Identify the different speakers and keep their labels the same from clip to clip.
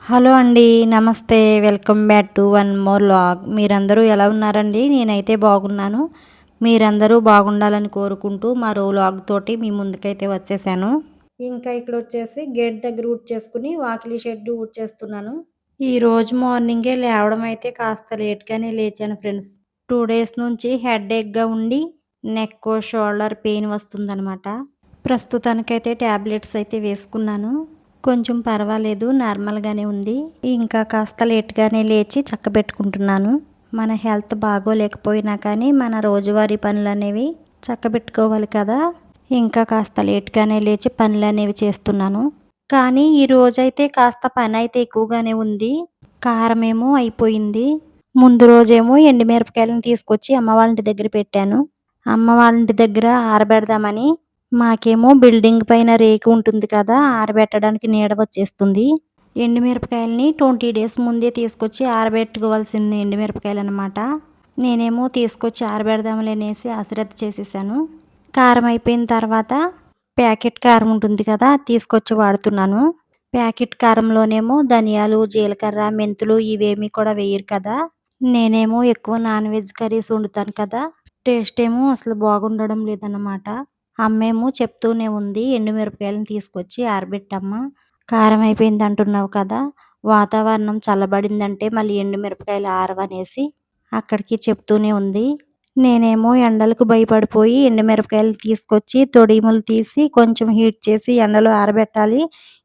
Speaker 1: Hello అండి. నమస్తే. Welcome back to one more vlog. మీరందరూ ఎలా ఉన్నారండి? నేనైతే బాగున్నాను. మీరందరూ బాగుండాలని కోరుకుంటూ మరో వ్లాగ్ తోటి మీ ముందుకైతే వచ్చేసాను. ఇంకా ఇక్కడొచ్చేసి గేట్ దగ్గర ఊడ్చేసుకుని వాకిలి షెడ్ ఊడ్చేస్తున్నాను. ఈరోజు మార్నింగే లేవడం అయితే కాస్త లేట్‌గానే లేచాను ఫ్రెండ్స్. 2 డేస్ నుంచి హెడేక్‌గా ఉండి నెక్, షోల్డర్ పెయిన్ వస్తుందనమాట. ప్రస్తుతానికైతే టాబ్లెట్స్ అయితే వేసుకున్నాను. కొంచెం పర్వాలేదు, నార్మల్‌గానే ఉంది. ఇంకా కాస్త లేట్‌గానే లేచి చక్కబెట్టుకుంటున్నాను. మన హెల్త్ బాగోలేకపోయినా కానీ మన రోజువారీ పనులనేవి చక్కబెట్టుకోవాలి కదా! ఇంకా కాస్త లేట్‌గానే లేచి పనులనేవి చేస్తున్నాను. కానీ ఈ రోజైతే కాస్త పనైతే ఎక్కువగానే ఉంది. కారమేమో అయిపోయింది. ముందు రోజేమో ఎండుమిరపకాయలను తీసుకొచ్చి అమ్మ వాళ్ళ ఇంటి దగ్గర పెట్టాను. అమ్మ వాళ్ళ ఇంటి దగ్గర ఆరబెడదామని, మాకేమో బిల్డింగ్ పైన రేకు ఉంటుంది కదా! ఆరబెట్టడానికి నీడ వచ్చేస్తుంది. ఎండుమిరపకాయలని 20 డేస్ ముందే తీసుకొచ్చి ఆరబెట్టుకోవాల్సిన ఎండుమిరపకాయలనమాట. నేనేమో తీసుకొచ్చి ఆరబెడదాంలే అనేసి అశ్రద్ధ చేసేసాను. కారం అయిపోయిన తర్వాత ప్యాకెట్ కారం ఉంటుంది కదా! అది తీసుకొచ్చి వాడుతున్నాను. ప్యాకెట్ కారంలోనేమో ధనియాలు, జీలకర్ర, మెంతులు ఇవేమీ కూడా వేయరు కదా! నేనేమో ఎక్కువ నాన్ వెజ్ కర్రీస్ వండుతాను కదా! టేస్ట్ ఏమో అసలు బాగుండడం లేదన్నమాట. అమ్మేమో చెప్తూనే ఉంది, ఎండుమిరపకాయలను తీసుకొచ్చి ఆరబెట్టమ్మా, కారం అయిపోయింది అంటున్నావు కదా! వాతావరణం చల్లబడిందంటే మళ్ళీ ఎండుమిరపకాయలు ఆరవనేసి అక్కడికి చెప్తూనే ఉంది. నేనేమో ఎండలకు భయపడిపోయి ఎండుమిరపకాయలు తీసుకొచ్చి తొడిములు తీసి కొంచెం హీట్ చేసి ఎండలో ఆరబెట్టాలి.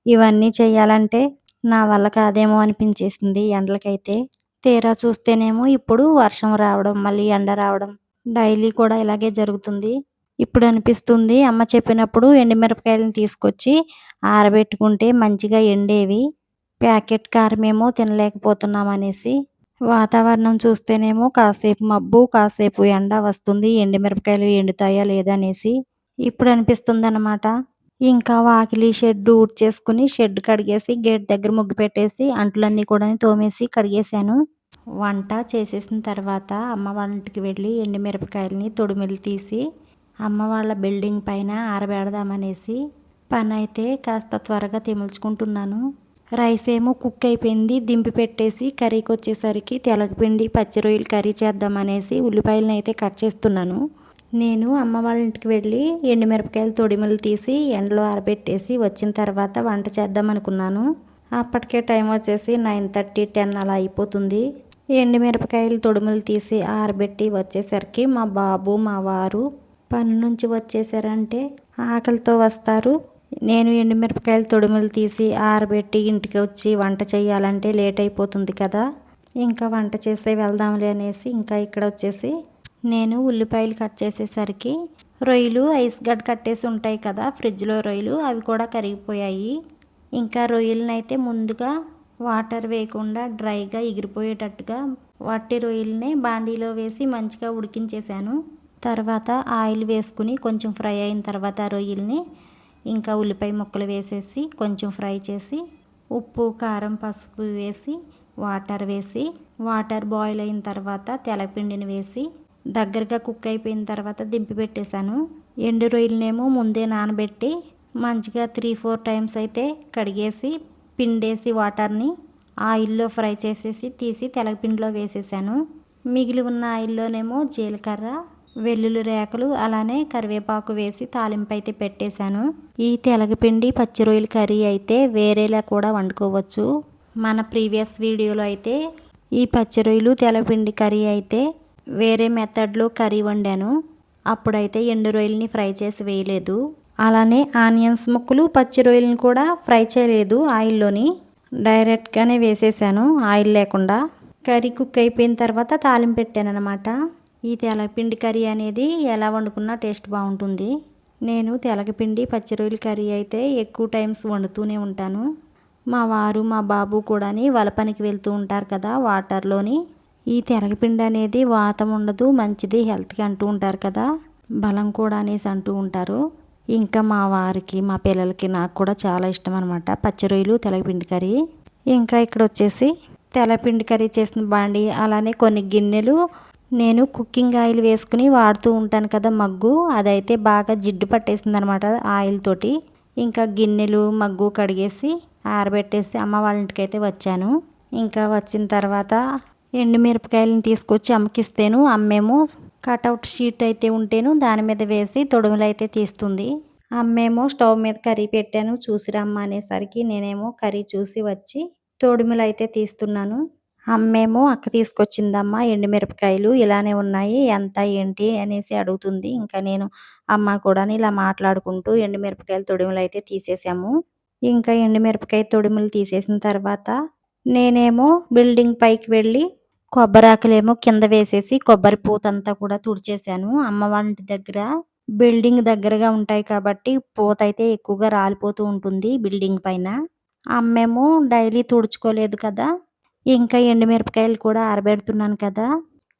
Speaker 1: ఇవన్నీ చేయాలంటే నా వల్ల కాదేమో అనిపించేసింది ఎండలకైతే. తీరా చూస్తేనేమో ఇప్పుడు వర్షం రావడం, మళ్ళీ ఎండ రావడం డైలీ కూడా ఇలాగే జరుగుతుంది. ఇప్పుడు అనిపిస్తుంది అమ్మ చెప్పినప్పుడు ఎండుమిరపకాయలను తీసుకొచ్చి ఆరబెట్టుకుంటే మంచిగా ఎండేవి. ప్యాకెట్ కారమేమో తినలేకపోతున్నాం అనేసి. వాతావరణం చూస్తేనేమో కాసేపు మబ్బు, కాసేపు ఎండ వస్తుంది. ఎండుమిరపకాయలు ఎండుతాయా లేదా అనేసి ఇప్పుడు అనిపిస్తుందన్నమాట. ఇంకా వాకిలి షెడ్ ఊడ్చేసుకుని షెడ్ కడిగేసి గేట్ దగ్గర ముగ్గు పెట్టేసి అంట్లన్నీ కూడా తోమేసి కడిగేశాను. వంట చేసేసిన తర్వాత అమ్మ వాళ్ళ ఇంటికి వెళ్ళి ఎండుమిరపకాయలని తొడిమెలు తీసి అమ్మ వాళ్ళ బిల్డింగ్ పైన ఆరబెడదామనేసి పనైతే కాస్త త్వరగా తెముల్చుకుంటున్నాను. రైస్ ఏమో కుక్ అయిపోయింది. దింపి పెట్టేసి కర్రీకి వచ్చేసరికి తెలగపిండి, పచ్చి రొయ్యలు కర్రీ చేద్దామనేసి ఉల్లిపాయలను అయితే కట్ చేస్తున్నాను. నేను అమ్మ వాళ్ళ ఇంటికి వెళ్ళి ఎండుమిరపకాయలు తొడిమలు తీసి ఎండలో ఆరబెట్టేసి వచ్చిన తర్వాత వంట చేద్దాం అనుకున్నాను. అప్పటికే టైం వచ్చేసి 9:30, 10 అలా అయిపోతుంది. ఎండుమిరపకాయలు తొడిమలు తీసి ఆరబెట్టి వచ్చేసరికి మా బాబు, మా వారు పని నుంచి వచ్చేసారంటే ఆకలితో వస్తారు. నేను ఎండుమిరపకాయలు తొడిమలు తీసి ఆరబెట్టి ఇంటికి వచ్చి వంట చేయాలంటే లేట్ అయిపోతుంది కదా! ఇంకా వంట చేసే వెళ్దాంలే అనేసి ఇంకా ఇక్కడ వచ్చేసి నేను ఉల్లిపాయలు కట్ చేసేసరికి రొయ్యలు ఐస్ గడ్డ కట్టేసి ఉంటాయి కదా ఫ్రిడ్జ్లో రొయ్యలు, అవి కూడా కరిగిపోయాయి. ఇంకా రొయ్యలనైతే ముందుగా వాటర్ వేయకుండా డ్రైగా ఎగిరిపోయేటట్టుగా వట్టి రొయ్యలనే బాండీలో వేసి మంచిగా ఉడికించేసాను. తర్వాత ఆయిల్ వేసుకుని కొంచెం ఫ్రై అయిన తర్వాత రొయ్యల్ని ఇంకా ఉల్లిపాయ ముక్కలు వేసేసి కొంచెం ఫ్రై చేసి ఉప్పు, కారం, పసుపు వేసి వాటర్ బాయిల్ అయిన తర్వాత తెల్లపిండిని వేసి దగ్గరగా కుక్ అయిపోయిన తర్వాత దింపి పెట్టేశాను. ఎండు రొయ్యలనేమో ముందే నానబెట్టి మంచిగా 3-4 టైమ్స్ అయితే కడిగేసి పిండేసి వాటర్ని ఆయిల్లో ఫ్రై చేసేసి తీసి తెల్లపిండిలో వేసేసాను. మిగిలి ఉన్న ఆయిల్లోనేమో జీలకర్ర, వెల్లుల్లి రేకలు అలానే కరివేపాకు వేసి తాలింపు అయితే పెట్టేశాను. ఈ తెలగపిండి పచ్చి రొయ్యల కర్రీ అయితే వేరేలా కూడా వండుకోవచ్చు. మన ప్రీవియస్ వీడియోలో అయితే ఈ పచ్చి రొయ్యలు తెలగపిండి కర్రీ అయితే వేరే మెథడ్లో కర్రీ వండాను. అప్పుడైతే ఎండు రొయ్యలని ఫ్రై చేసి వేయలేదు. అలానే ఆనియన్స్ ముక్కలు, పచ్చి రొయ్యలను కూడా ఫ్రై చేయలేదు ఆయిల్లోని, డైరెక్ట్గానే వేసేసాను ఆయిల్ లేకుండా. కర్రీ కుక్ అయిపోయిన తర్వాత తాలింపు పెట్టాను అనమాట. ఈ తెలగపిండి కర్రీ అనేది ఎలా వండుకున్నా టేస్ట్ బాగుంటుంది. నేను తెలగపిండి పచ్చి రొయ్యల కర్రీ అయితే ఎక్కువ టైమ్స్ వండుతూనే ఉంటాను. మా వారు, మా బాబు కూడాని వల పనికి వెళ్తూ ఉంటారు కదా వాటర్లోని. ఈ తెలగపిండి అనేది వాతం ఉండదు, మంచిది హెల్త్కి అంటూ ఉంటారు కదా, బలం కూడా అనేసి అంటూ ఉంటారు. ఇంకా మా వారికి, మా పిల్లలకి, నాకు కూడా చాలా ఇష్టం అనమాట పచ్చి రొయ్యలు, తెలగపిండి కర్రీ. ఇంకా ఇక్కడ వచ్చేసి తెలగపిండి కర్రీ చేసిన బాండి అలానే కొన్ని గిన్నెలు నేను కుకింగ్ ఆయిల్ వేసుకుని వాడుతూ ఉంటాను కదా మగ్గు, అదైతే బాగా జిడ్డు పట్టేసింది అనమాట ఆయిల్ తోటి. ఇంకా గిన్నెలు, మగ్గు కడిగేసి ఆరబెట్టేసి అమ్మ వాళ్ళ ఇంటికైతే వచ్చాను. ఇంకా వచ్చిన తర్వాత ఎండుమిరపకాయలను తీసుకొచ్చి అమ్మకిస్తేను అమ్మేమో కటౌట్ షీట్ అయితే ఉంటేను దాని మీద వేసి తొడుములు అయితే తీస్తుంది. అమ్మేమో స్టవ్ మీద కర్రీ పెట్టాను చూసి రమ్మ అనేసరికి నేనేమో కర్రీ చూసి వచ్చి తొడుములు అయితే తీస్తున్నాను. అమ్మేమో అక్క తీసుకొచ్చిందమ్మ ఎండుమిరపకాయలు ఇలానే ఉన్నాయి ఎంత ఏంటి అనేసి అడుగుతుంది. ఇంకా నేను అమ్మ కూడా ఇలా మాట్లాడుకుంటూ ఎండుమిరపకాయలు తొడుములు అయితే తీసేసాము. ఇంకా ఎండుమిరపకాయ తొడుములు తీసేసిన తర్వాత నేనేమో బిల్డింగ్ పైకి వెళ్ళి కొబ్బరాకులేమో కింద వేసేసి కొబ్బరి పూతంతా కూడా తుడిచేసాను. అమ్మ వాళ్ళ ఇంటి దగ్గర బిల్డింగ్ దగ్గరగా ఉంటాయి కాబట్టి పూత అయితే ఎక్కువగా రాలిపోతూ ఉంటుంది బిల్డింగ్ పైన. అమ్మేమో డైలీ తుడుచుకోలేదు కదా, ఇంకా ఎండుమిరపకాయలు కూడా ఆరబెడుతున్నాను కదా,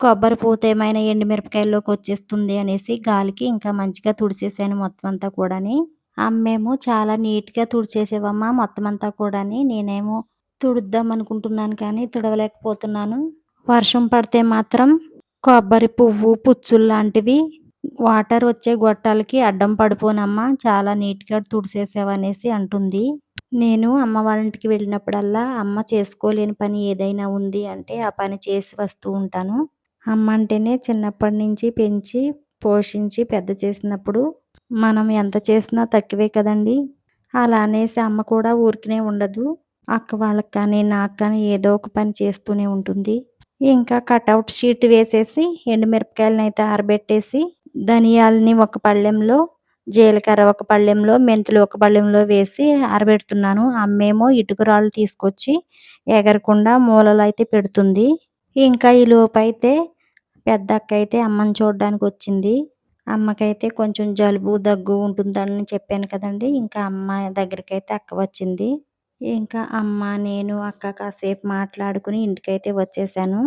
Speaker 1: కొబ్బరి పూత ఏమైనా ఎండుమిరపకాయల్లోకి వచ్చేస్తుంది అనేసి గాలికి ఇంకా మంచిగా తుడిచేసాను మొత్తం అంతా కూడాని. అమ్మేమో చాలా నీట్గా తుడిచేసేవమ్మా మొత్తం అంతా కూడాని. నేనేమో తుడుద్దాం అనుకుంటున్నాను కానీ తుడవలేకపోతున్నాను. వర్షం పడితే మాత్రం కొబ్బరి పువ్వు పుచ్చులు లాంటివి వాటర్ వచ్చే గొట్టాలకి అడ్డం పడిపోనమ్మా చాలా నీట్గా తుడిసేసావనేసి అంటుంది. నేను అమ్మ వాళ్ళ ఇంటికి వెళ్ళినప్పుడల్లా అమ్మ చేసుకోలేని పని ఏదైనా ఉంది అంటే ఆ పని చేసి వస్తూ ఉంటాను. అమ్మ అంటేనే చిన్నప్పటి నుంచి పెంచి పోషించి పెద్ద చేసినప్పుడు మనం ఎంత చేసినా తక్కువే కదండి. అలా అనేసి అమ్మ కూడా ఊరికనే ఉండదు. అక్క వాళ్ళకి కానీ నాకు కానీ ఏదో ఒక పని చేస్తూనే ఉంటుంది. ఇంకా కటౌట్ షీట్ వేసేసి ఎండుమిరపకాయలను అయితే ఆరబెట్టేసి ధనియాలని ఒక పళ్ళెంలో, జీలకర్ర ఒక పళ్ళెంలో, మెంతులు ఒక పళ్ళెంలో వేసి ఆరబెడుతున్నాను. అమ్మేమో ఇటుకరాళ్ళు తీసుకొచ్చి ఎగరకుండా మూలలో అయితే పెడుతుంది. ఇంకా ఈ లోపైతే పెద్ద అక్క అయితే అమ్మని చూడడానికి వచ్చింది. అమ్మకైతే కొంచెం జలుబు దగ్గు ఉంటుందని చెప్పాను కదండి. ఇంకా అమ్మ దగ్గరికైతే అక్క వచ్చింది. ఇంకా అమ్మ నేను అక్క కాసేపు మాట్లాడుకుని ఇంటికైతే వచ్చేసాను.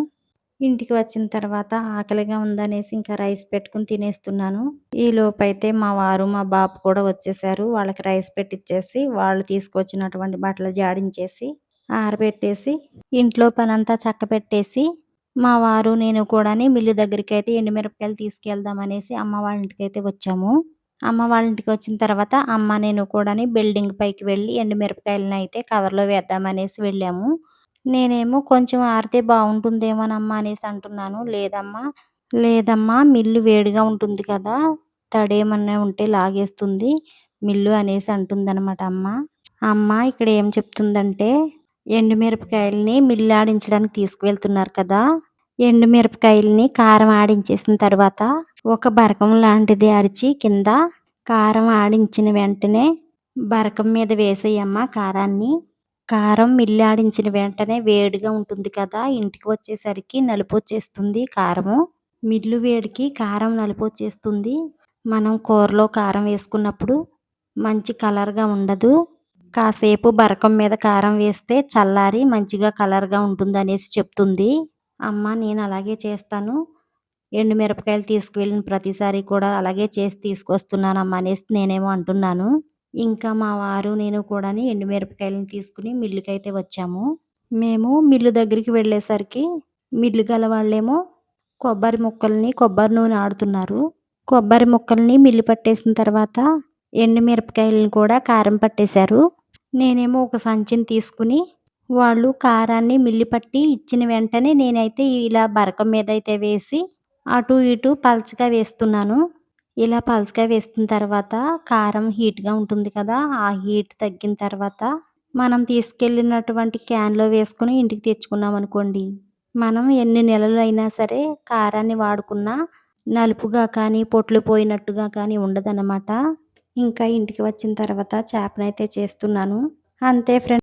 Speaker 1: ఇంటికి వచ్చిన తర్వాత ఆకలిగా ఉందనేసి ఇంకా రైస్ పెట్టుకుని తినేస్తున్నాను. ఈ లోపైతే మా వారు మా బాబు కూడా వచ్చేసారు. వాళ్ళకి రైస్ పెట్టిచ్చేసి వాళ్ళు తీసుకొచ్చినటువంటి బట్టలు జాడించేసి ఆరబెట్టేసి ఇంట్లో పనంతా చక్కబెట్టేసి మా వారు నేను కూడాని మిల్లు దగ్గరికి ఎండుమిరపకాయలు తీసుకెళ్దాం అనేసి అమ్మ వాళ్ళ ఇంటికైతే వచ్చాము. అమ్మ వాళ్ళ ఇంటికి వచ్చిన తర్వాత అమ్మ నేను కూడాని బిల్డింగ్ పైకి వెళ్ళి ఎండుమిరపకాయలను అయితే కవర్లో వేద్దామనేసి వెళ్ళాము. నేనేమో కొంచెం ఆరితే బాగుంటుందేమోనమ్మా అనేసి అంటున్నాను. లేదమ్మా మిల్లు వేడిగా ఉంటుంది కదా, తడేమన్నా ఉంటే లాగేస్తుంది మిల్లు అనేసి అంటుందన్నమాట అమ్మ. అమ్మ ఇక్కడ ఏం చెప్తుందంటే ఎండుమిరపకాయలని మిల్లు ఆడించడానికి తీసుకువెళ్తున్నారు కదా, ఎండుమిరపకాయలని కారం ఆడించేసిన తర్వాత ఒక బరకం లాంటిది అరిచి కింద కారం ఆడించిన వెంటనే బరకం మీద వేసేయమ్మ కారాన్ని. కారం మిల్లు ఆడించిన వెంటనే వేడిగా ఉంటుంది కదా, ఇంటికి వచ్చేసరికి నలుపు వచ్చేస్తుంది కారము. మిల్లు వేడికి కారం నలుపు వచ్చేస్తుంది. మనం కూరలో కారం వేసుకున్నప్పుడు మంచి కలర్గా ఉండదు. కాసేపు బరకం మీద కారం వేస్తే చల్లారి మంచిగా కలర్గా ఉంటుంది అనేసి చెప్తుంది అమ్మ. నేను అలాగే చేస్తాను. ఎండుమిరపకాయలు తీసుకువెళ్ళిన ప్రతిసారి కూడా అలాగే చేసి తీసుకొస్తున్నానమ్మా అనేసి నేనేమో అంటున్నాను. ఇంకా మా వారు నేను కూడా ఎండుమిరపకాయలను తీసుకుని మిల్లుకైతే వచ్చాము. మేము మిల్లు దగ్గరికి వెళ్ళేసరికి మిల్లు గల వాళ్ళేమో కొబ్బరి ముక్కల్ని కొబ్బరి నూనె ఆడుతున్నారు. కొబ్బరి ముక్కల్ని మిల్లు పట్టేసిన తర్వాత ఎండుమిరపకాయలను కూడా కారం పట్టేశారు. నేనేమో ఒక సంచిని తీసుకుని వాళ్ళు కారాన్ని మిల్లి పట్టి ఇచ్చిన వెంటనే నేనైతే ఇలా బరకం మీద అయితే వేసి అటు ఇటు పలచగా వేస్తున్నాను. ఇలా పలచగా వేసిన తర్వాత కారం హీట్గా ఉంటుంది కదా, ఆ హీట్ తగ్గిన తర్వాత మనం తీసుకెళ్ళినటువంటి క్యాన్లో వేసుకుని ఇంటికి తెచ్చుకున్నాం అనుకోండి, మనం ఎన్ని నెలలు అయినా సరే కారాన్ని వాడుకున్నా నలుపుగా కానీ పొట్లు పోయినట్టుగా కానీ ఉండదన్నమాట. ఇంకా ఇంటికి వచ్చిన తర్వాత చేపనైతే చేస్తున్నాను. అంతే ఫ్రెండ్స్.